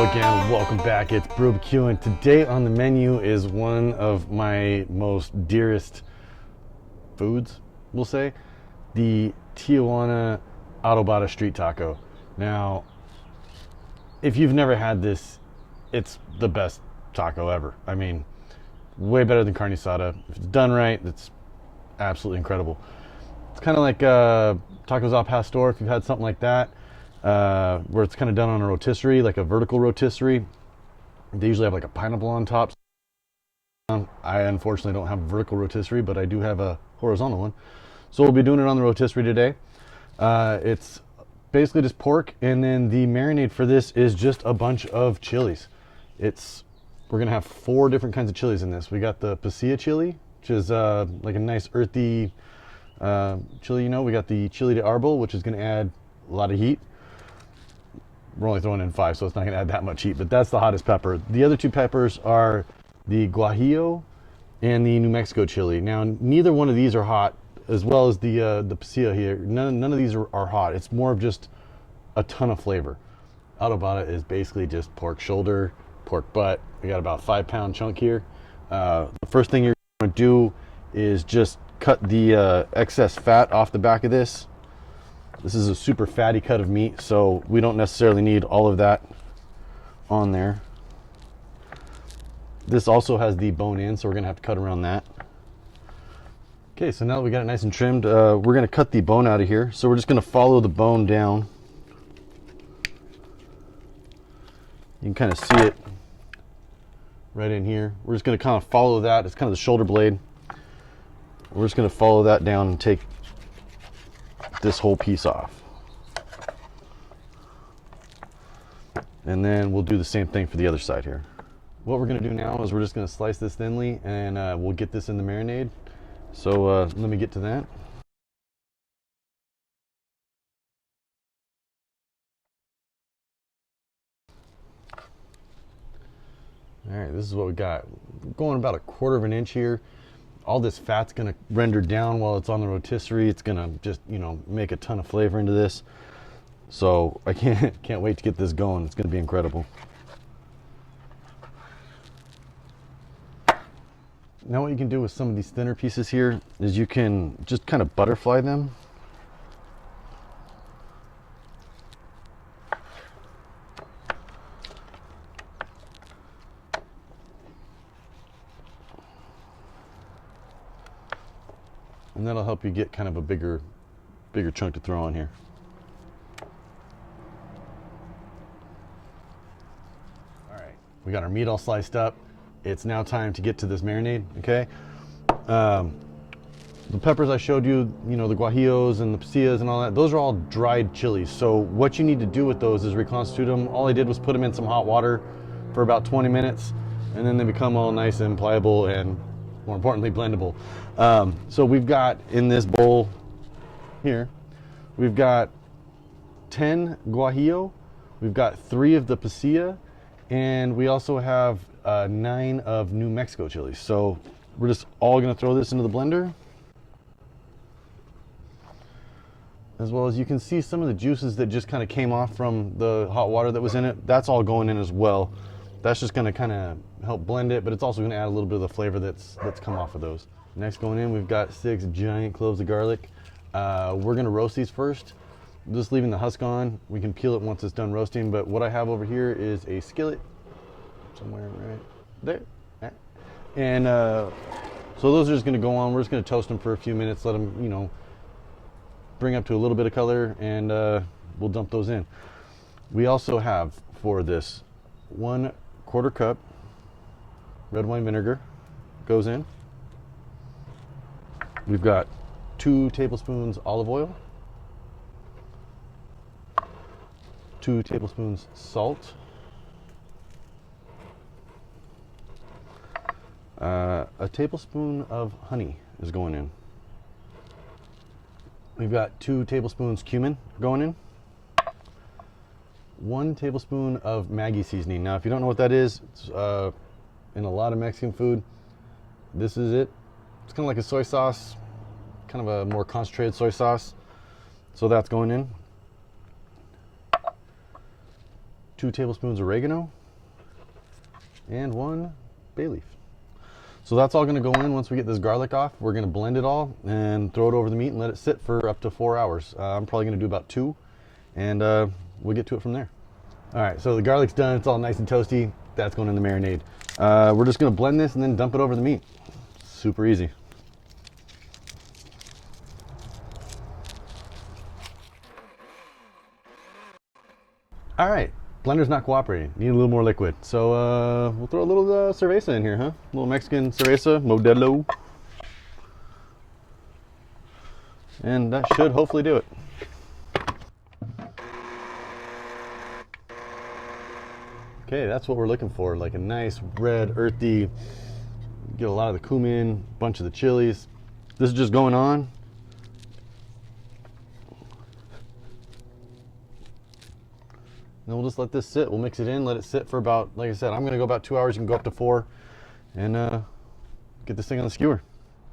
Hello again, welcome back. It's BBQ, and today on the menu is one of my most dearest foods, we'll say, the Tijuana Adobada street taco. Now, if you've never had this, it's the best taco ever. I mean, way better than carne asada. If it's done right, it's absolutely incredible. It's kind of like tacos al pastor, if you've had something like that. Where it's kind of done on a rotisserie, like a vertical rotisserie. They usually have like a pineapple on top. I unfortunately don't have a vertical rotisserie, but I do have a horizontal one. So we'll be doing it on the rotisserie today. It's basically just pork, and then the marinade for this is just a bunch of chilies. We're gonna have 4 different kinds of chilies in this. We got the pasilla chili, which is like a nice earthy chili. We got the chili de árbol, which is gonna add a lot of heat. We're only throwing in 5, so it's not going to add that much heat, but that's the hottest pepper. The other 2 peppers are the guajillo and the New Mexico chili. Now, neither one of these are hot, as well as the pasilla here. None of these are hot. It's more of just a ton of flavor. Adobada is basically just pork shoulder, pork butt. We got about a 5-pound chunk here. The first thing you're going to do is just cut the excess fat off the back of this. This is a super fatty cut of meat, so we don't necessarily need all of that on there. This also has the bone in, so we're gonna have to cut around that. Okay, so now that we got it nice and trimmed, we're gonna cut the bone out of here. So we're just gonna follow the bone down. You can kind of see it right in here. We're just gonna kind of follow that. It's kind of the shoulder blade. We're just gonna follow that down and take this whole piece off. And then we'll do the same thing for the other side here. What we're going to do now is we're just going to slice this thinly, and we'll get this in the marinade. So let me get to that. All right, this is what we got. We're going about 1/4 of an inch here. All this fat's going to render down while it's on the rotisserie. It's going to just, make a ton of flavor into this. So I can't wait to get this going. It's going to be incredible. Now what you can do with some of these thinner pieces here is you can just kind of butterfly them. And that'll help you get kind of a bigger chunk to throw on here. All right, we got our meat all sliced up. It's now time to get to this marinade, okay? The peppers I showed you, the guajillos and the pasillas and all that, those are all dried chilies. So what you need to do with those is reconstitute them. All I did was put them in some hot water for about 20 minutes, and then they become all nice and pliable and, more importantly, blendable. So we've got in this bowl here, we've got 10 guajillo, we've got 3 of the pasilla, and we also have 9 of New Mexico chilies. So we're just all gonna throw this into the blender. As well as you can see some of the juices that just kind of came off from the hot water that was in it. That's all going in as well. That's just gonna kind of help blend it, but it's also gonna add a little bit of the flavor that's come off of those. Next going in, we've got 6 giant cloves of garlic. We're gonna roast these first. Just leaving the husk on. We can peel it once it's done roasting, but what I have over here is a skillet, somewhere right there. And so those are just gonna go on. We're just gonna toast them for a few minutes, let them, bring up to a little bit of color, and we'll dump those in. We also have for this 1/4 cup red wine vinegar goes in. We've got 2 tablespoons olive oil, 2 tablespoons salt, a tablespoon of honey is going in. We've got 2 tablespoons cumin going in. 1 tablespoon of Maggi seasoning. Now, if you don't know what that is, it's in a lot of Mexican food. This is it. It's kind of like a soy sauce, kind of a more concentrated soy sauce. So that's going in. 2 tablespoons oregano, and 1 bay leaf. So that's all going to go in once we get this garlic off. We're going to blend it all and throw it over the meat and let it sit for up to 4 hours. I'm probably going to do about 2, and we'll get to it from there. All right, so the garlic's done. It's all nice and toasty. That's going in the marinade. We're just going to blend this and then dump it over the meat. Super easy. All right, blender's not cooperating. Need a little more liquid. So we'll throw a little cerveza in here, huh? A little Mexican cerveza, Modelo. And that should hopefully do it. Okay, that's what we're looking for, like a nice red, earthy, get a lot of the cumin, bunch of the chilies. This is just going on. Then we'll just let this sit. We'll mix it in, let it sit for about, like I said, I'm gonna go about 2 hours. You can go up to 4, and get this thing on the skewer.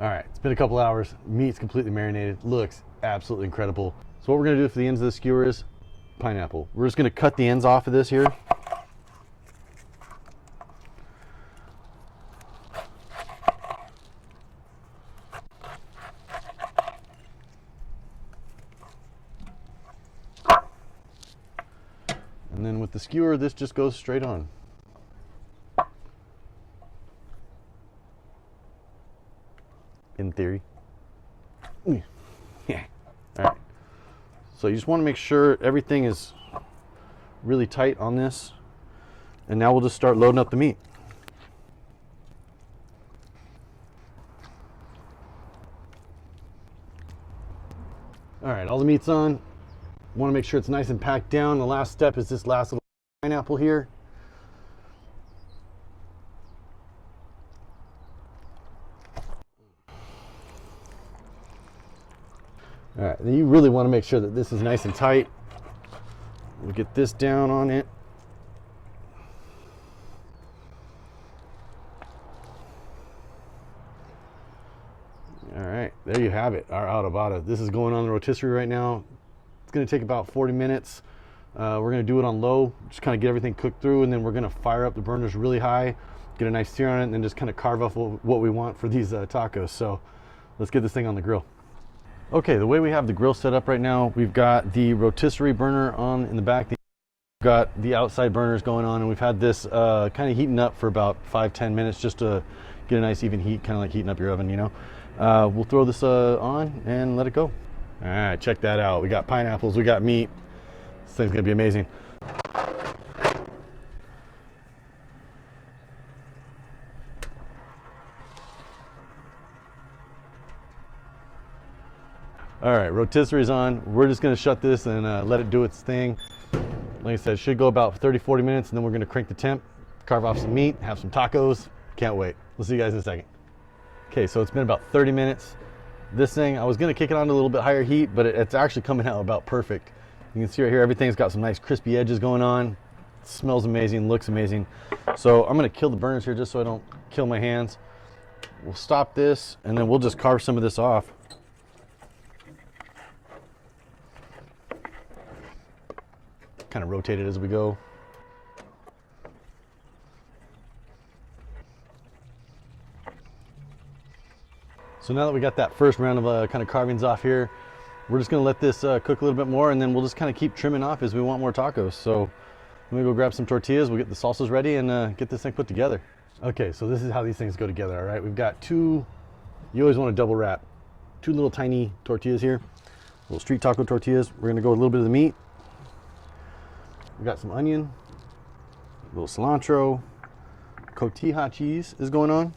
All right, it's been a couple hours. Meat's completely marinated. Looks absolutely incredible. So what we're gonna do for the ends of the skewer is pineapple. We're just gonna cut the ends off of this here. And then with the skewer, this just goes straight on. In theory. Yeah. All right. So you just want to make sure everything is really tight on this. And now we'll just start loading up the meat. All right, all the meat's on. Want to make sure it's nice and packed down. The last step is this last little pineapple here. All right, then you really want to make sure that this is nice and tight. We'll get this down on it. All right, there you have it, our Adobada. This is going on the rotisserie right now. It's going to take about 40 minutes. We're going to do it on low, just kind of get everything cooked through, and then we're going to fire up the burners really high, get a nice sear on it, and then just kind of carve off what we want for these tacos. So let's get this thing on the grill. Okay, the way we have the grill set up right now, we've got the rotisserie burner on in the back. We've got the outside burners going on, and we've had this kind of heating up for about 5-10 minutes just to get a nice even heat, kind of like heating up your oven, you know. We'll throw this on and let it go. All right, check that out. We got pineapples, we got meat. This thing's gonna be amazing. All right, rotisserie's on. We're just gonna shut this and let it do its thing. Like I said, it should go about 30-40 minutes, and then we're gonna crank the temp, carve off some meat, have some tacos. Can't wait. We'll see you guys in a second. Okay, so it's been about 30 minutes. This thing, I was gonna kick it on to a little bit higher heat, but it's actually coming out about perfect. You can see right here, everything's got some nice crispy edges going on. It smells amazing, looks amazing. So I'm gonna kill the burners here just so I don't kill my hands. We'll stop this, and then we'll just carve some of this off. Kind of rotate it as we go. So now that we got that first round of kind of carvings off here, we're just gonna let this cook a little bit more, and then we'll just kind of keep trimming off as we want more tacos. So let me go grab some tortillas, we'll get the salsas ready, and get this thing put together. Okay, so this is how these things go together, all right? We've got two, you always want to double wrap, 2 little tiny tortillas here, little street taco tortillas. We're gonna go with a little bit of the meat. We got some onion, a little cilantro, cotija cheese is going on.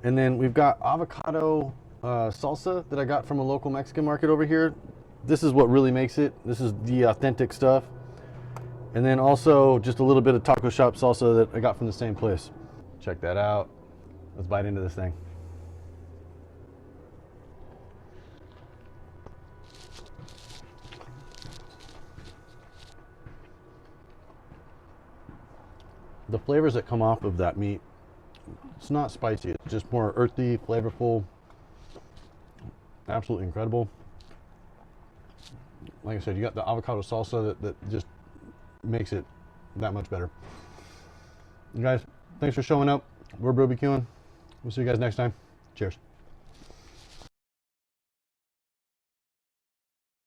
And then we've got avocado salsa that I got from a local Mexican market over here. This is what really makes it. This is the authentic stuff. And then also just a little bit of taco shop salsa that I got from the same place. Check that out. Let's bite into this thing. The flavors that come off of that meat, it's not spicy, it's just more earthy, flavorful. Absolutely incredible. Like I said, you got the avocado salsa that just makes it that much better. You guys, thanks for showing up. We're BBQing. We'll see you guys next time. Cheers.